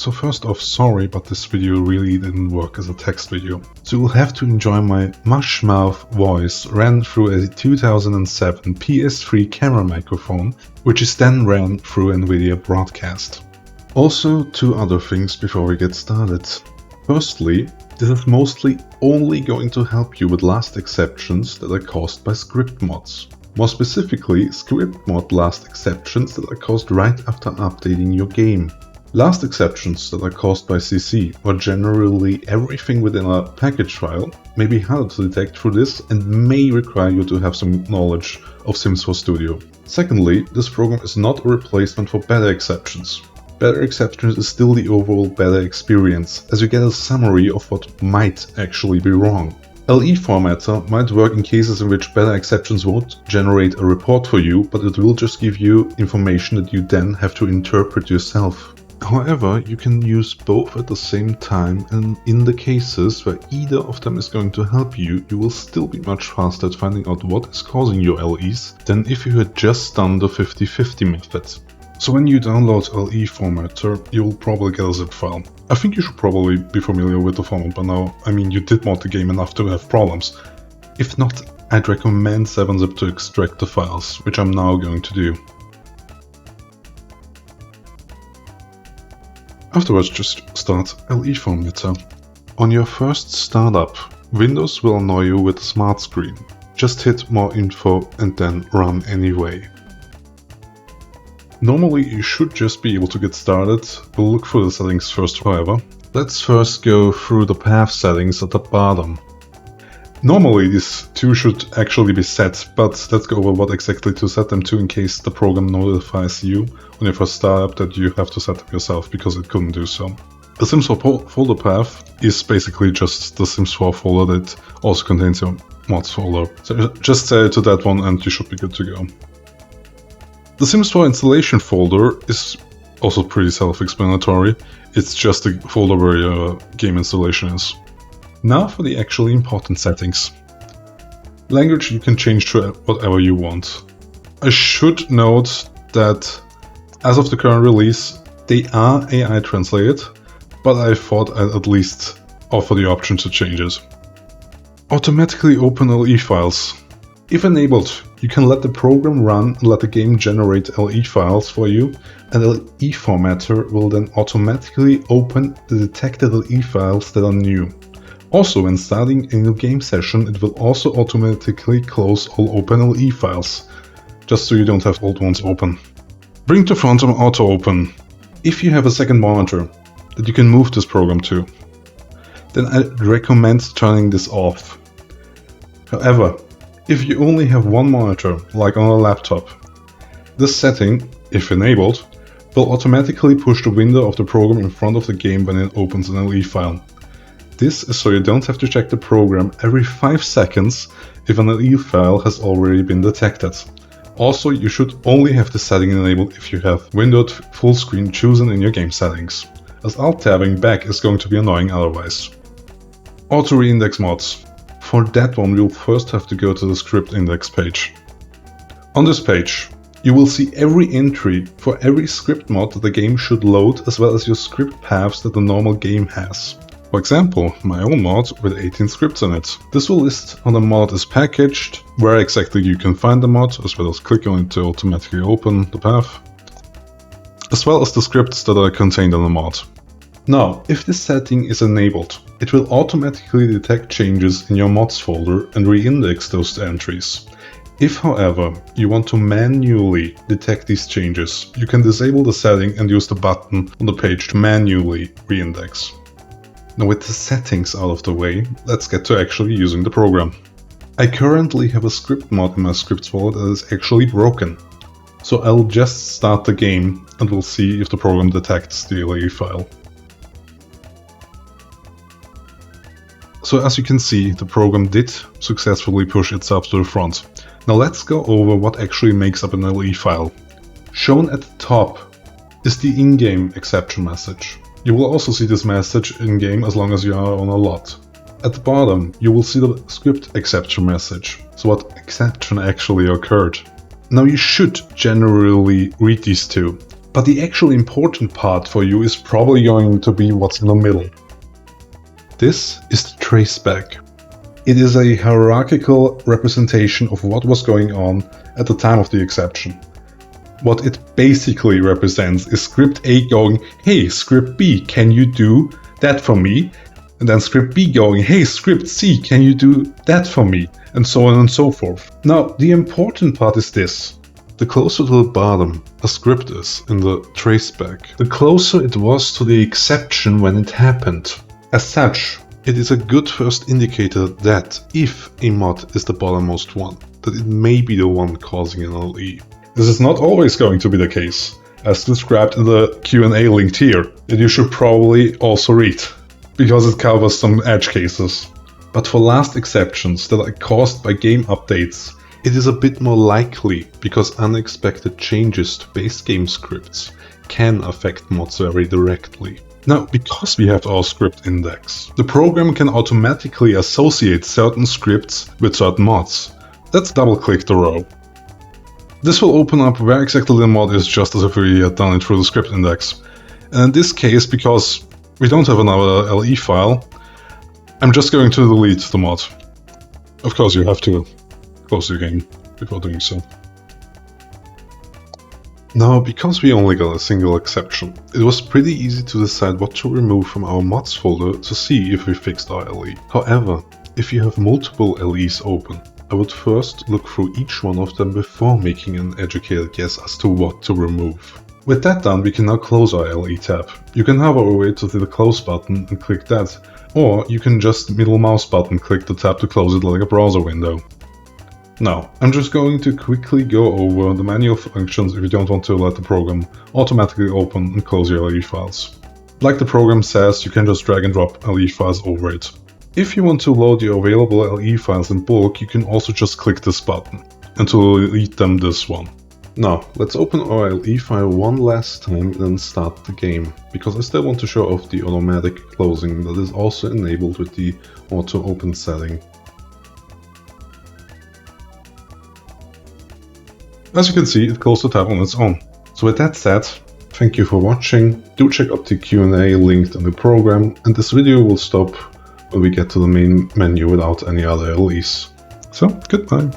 So first off, sorry, but this video really didn't work as a text video. So you'll have to enjoy my mush mouth voice ran through a 2007 PS3 camera microphone, which is then ran through NVIDIA Broadcast. Also, two other things before we get started. Firstly, this is mostly only going to help you with last exceptions that are caused by script mods. More specifically, script mod last exceptions that are caused right after updating your game. Last exceptions that are caused by CC, or generally everything within a package file, may be harder to detect through this and may require you to have some knowledge of Sims 4 Studio. Secondly, this program is not a replacement for beta exceptions. Beta exceptions is still the overall beta experience, as you get a summary of what might actually be wrong. LE formatter might work in cases in which beta exceptions won't generate a report for you, but it will just give you information that you then have to interpret yourself. However, you can use both at the same time, and in the cases where either of them is going to help you, you will still be much faster at finding out what is causing your LEs than if you had just done the 50-50 method. So when you download LE formatter, you'll probably get a zip file. I think you should probably be familiar with the format by now. I mean, you did mod the game enough to have problems. If not, I'd recommend 7-zip to extract the files, which I'm now going to do. Afterwards, just start LE formatter. On your first startup, Windows will annoy you with a smart screen. Just hit more info and then run anyway. Normally you should just be able to get started. We'll look through the settings first, however. Let's first go through the path settings at the bottom. Normally these two should actually be set, but let's go over what exactly to set them to in case the program notifies you on your first startup that you have to set them yourself because it couldn't do so. The Sims 4 folder path is basically just the Sims 4 folder that also contains your mods folder. So just set it to that one and you should be good to go. The Sims 4 installation folder is also pretty self-explanatory. It's just the folder where your game installation is. Now for the actually important settings. Language you can change to whatever you want. I should note that as of the current release, they are AI translated, but I thought I'd at least offer the option to change it. Automatically open LE files. If enabled, you can let the program run and let the game generate LE files for you, and LE formatter will then automatically open the detected LE files that are new. Also, when starting a new game session, it will also automatically close all open LE files, just so you don't have old ones open. Bring to front on auto open. If you have a second monitor that you can move this program to, then I'd recommend turning this off. However, if you only have one monitor, like on a laptop, this setting, if enabled, will automatically push the window of the program in front of the game when it opens an LE file. This is so you don't have to check the program every 5 seconds if an LE file has already been detected. Also, you should only have this setting enabled if you have windowed full screen chosen in your game settings, as alt-tabbing back is going to be annoying otherwise. Auto reindex mods. For that one, we'll first have to go to the script index page. On this page, you will see every entry for every script mod that the game should load, as well as your script paths that the normal game has. For example, my own mod with 18 scripts in it. This will list how the mod is packaged, where exactly you can find the mod, as well as click on it to automatically open the path, as well as the scripts that are contained in the mod. Now, if this setting is enabled, it will automatically detect changes in your mods folder and reindex those entries. If, however, you want to manually detect these changes, you can disable the setting and use the button on the page to manually reindex. Now with the settings out of the way, let's get to actually using the program. I currently have a script mod in my scripts folder that is actually broken. So I'll just start the game and we'll see if the program detects the LE file. So as you can see, the program did successfully push itself to the front. Now let's go over what actually makes up an LE file. Shown at the top is the in-game exception message. You will also see this message in-game as long as you are on a lot. At the bottom, you will see the script exception message, so what exception actually occurred. Now you should generally read these two. But the actually important part for you is probably going to be what's in the middle. This is the traceback. It is a hierarchical representation of what was going on at the time of the exception. What it basically represents is script A going, hey, script B, can you do that for me? And then script B going, hey, script C, can you do that for me? And so on and so forth. Now, the important part is this. The closer to the bottom a script is in the traceback, the closer it was to the exception when it happened. As such, it is a good first indicator that if a mod is the bottommost one, that it may be the one causing an LE. This is not always going to be the case, as described in the Q&A linked here, that you should probably also read, because it covers some edge cases. But for last exceptions that are caused by game updates, it is a bit more likely because unexpected changes to base game scripts can affect mods very directly. Now, because we have our script index, the program can automatically associate certain scripts with certain mods. Let's double-click the row. This will open up where exactly the mod is, just as if we had done it through the script index. And in this case, because we don't have another LE file, I'm just going to delete the mod. Of course, you have to close the game before doing so. Now, because we only got a single exception, it was pretty easy to decide what to remove from our mods folder to see if we fixed our LE. However, if you have multiple LEs open, I would first look through each one of them before making an educated guess as to what to remove. With that done, we can now close our LE tab. You can hover over it to the close button and click that, or you can just middle mouse button click the tab to close it like a browser window. Now, I'm just going to quickly go over the manual functions if you don't want to let the program automatically open and close your LE files. Like the program says, you can just drag and drop LE files over it. If you want to load your available LE files in bulk, you can also just click this button and to delete them this one. Now, let's open our LE file one last time and then start the game, because I still want to show off the automatic closing that is also enabled with the auto open setting. As you can see, it closed the tab on its own. So with that said, thank you for watching, do check out the Q&A linked in the program, and this video will stop when we get to the main menu without any other LEs. So, goodbye.